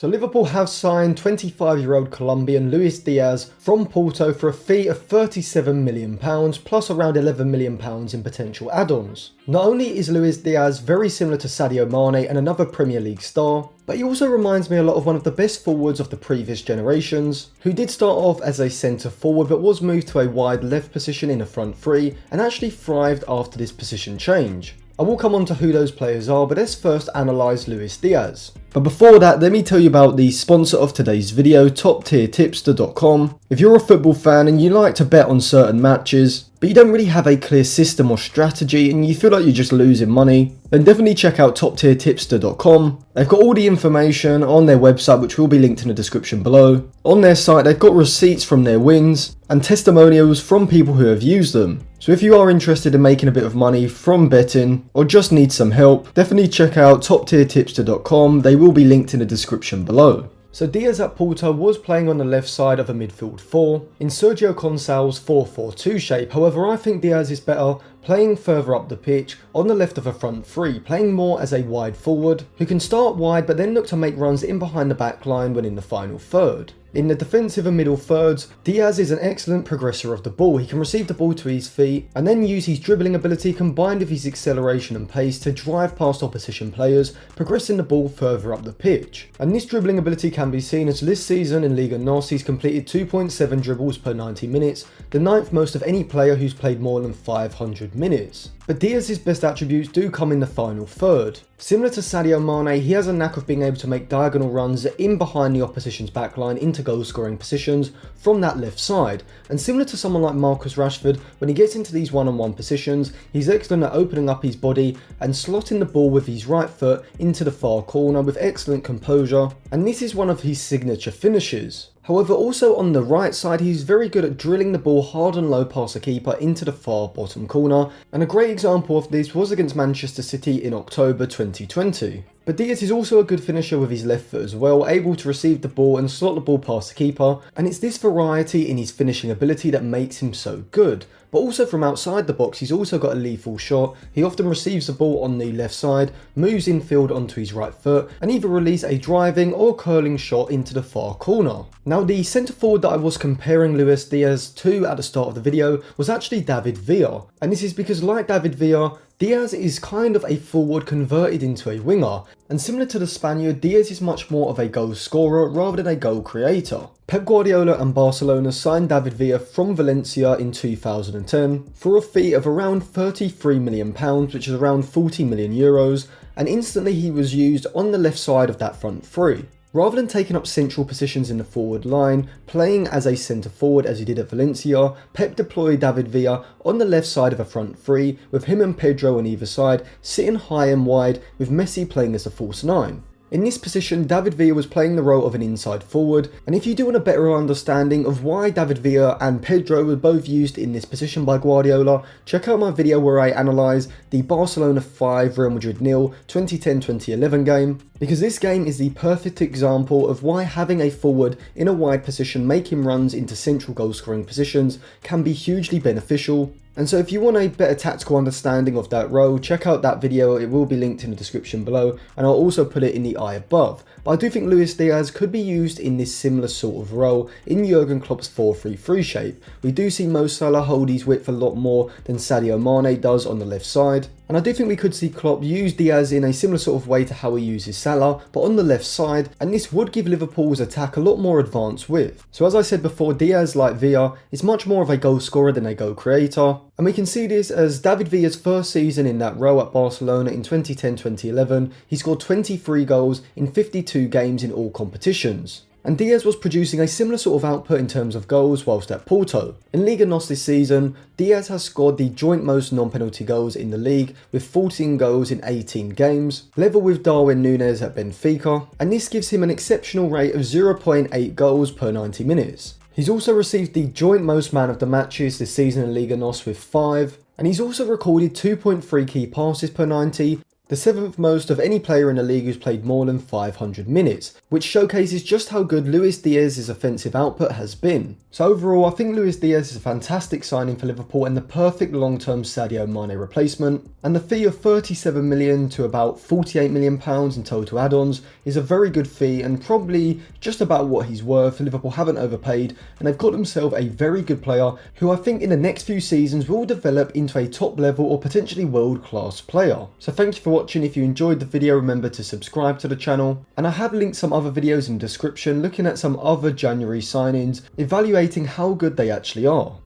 So Liverpool have signed 25-year-old Colombian Luis Diaz from Porto for a fee of £37 million plus around £11 million in potential add-ons. Not only is Luis Diaz very similar to Sadio Mane and another Premier League star, but he also reminds me a lot of one of the best forwards of the previous generations, who did start off as a centre forward but was moved to a wide left position in a front three and actually thrived after this position change. I will come on to who those players are, but let's first analyse Luis Diaz. But before that, let me tell you about the sponsor of today's video, TopTierTipster.com. If you're a football fan and you like to bet on certain matches, but you don't really have a clear system or strategy and you feel like you're just losing money, then definitely check out TopTierTipster.com. They've got all the information on their website, which will be linked in the description below. On their site, they've got receipts from their wins and testimonials from people who have used them. So if you are interested in making a bit of money from betting or just need some help, definitely check out TopTierTipster.com. They will be linked in the description below. So Diaz at Porto was playing on the left side of a midfield 4 in Sergio Conceição's 4-4-2 shape. However, I think Diaz is better playing further up the pitch on the left of a front 3, playing more as a wide forward who can start wide but then look to make runs in behind the back line when in the final third. In the defensive and middle thirds, Diaz is an excellent progressor of the ball. He can receive the ball to his feet and then use his dribbling ability combined with his acceleration and pace to drive past opposition players, progressing the ball further up the pitch. And this dribbling ability can be seen as this season in Liga NOS he's completed 2.7 dribbles per 90 minutes, the 9th most of any player who's played more than 500 minutes. But Diaz's best attributes do come in the final third. Similar to Sadio Mane, he has a knack of being able to make diagonal runs in behind the opposition's backline into goal scoring positions from that left side. And similar to someone like Marcus Rashford, when he gets into these one-on-one positions, he's excellent at opening up his body and slotting the ball with his right foot into the far corner with excellent composure, and this is one of his signature finishes. However, also on the right side, he's very good at drilling the ball hard and low past the keeper into the far bottom corner, and a great example of this was against Manchester City in October 2020. But Diaz is also a good finisher with his left foot as well, able to receive the ball and slot the ball past the keeper, and it's this variety in his finishing ability that makes him so good. But also from outside the box, he's also got a lethal shot. He often receives the ball on the left side, moves infield onto his right foot, and either release a driving or curling shot into the far corner. Now, the centre forward that I was comparing Luis Diaz to at the start of the video was actually David Villa. And this is because, like David Villa, Diaz is kind of a forward converted into a winger, and similar to the Spaniard, Diaz is much more of a goal scorer rather than a goal creator. Pep Guardiola and Barcelona signed David Villa from Valencia in 2010 for a fee of around £33 million, which is around 40 million euros, and instantly he was used on the left side of that front three. Rather than taking up central positions in the forward line, playing as a centre forward as he did at Valencia, Pep deployed David Villa on the left side of a front three, with him and Pedro on either side, sitting high and wide, with Messi playing as a false 9. In this position, David Villa was playing the role of an inside forward, and if you do want a better understanding of why David Villa and Pedro were both used in this position by Guardiola, check out my video where I analyse the Barcelona 5 Real Madrid 0 2010-2011 game, because this game is the perfect example of why having a forward in a wide position making runs into central goal scoring positions can be hugely beneficial. And so if you want a better tactical understanding of that role, check out that video. It will be linked in the description below, and I'll also put it in the eye above. But I do think Luis Diaz could be used in this similar sort of role in Jurgen Klopp's 4-3-3 shape. We do see Mo Salah hold his width a lot more than Sadio Mane does on the left side. And I do think we could see Klopp use Diaz in a similar sort of way to how he uses Salah, but on the left side, and this would give Liverpool's attack a lot more advanced width. So as I said before, Diaz, like Villa, is much more of a goal scorer than a goal creator. And we can see this as David Villa's first season in that role at Barcelona in 2010-2011, he scored 23 goals in 52 games in all competitions. And Diaz was producing a similar sort of output in terms of goals whilst at Porto. In Liga NOS this season, Diaz has scored the joint most non-penalty goals in the league with 14 goals in 18 games, level with Darwin Núñez at Benfica, and this gives him an exceptional rate of 0.8 goals per 90 minutes. He's also received the joint most man of the matches this season in Liga NOS with 5, and he's also recorded 2.3 key passes per 90, the 7th most of any player in the league who's played more than 500 minutes, which showcases just how good Luis Diaz's offensive output has been. So overall, I think Luis Diaz is a fantastic signing for Liverpool and the perfect long-term Sadio Mane replacement, and the fee of 37 million to about 48 million pounds in total add-ons is a very good fee and probably just about what he's worth. Liverpool haven't overpaid and they've got themselves a very good player who I think in the next few seasons will develop into a top level or potentially world-class player. So thank you for watching. If you enjoyed the video, remember to subscribe to the channel, and I have linked some other videos in the description looking at some other January signings, evaluating how good they actually are.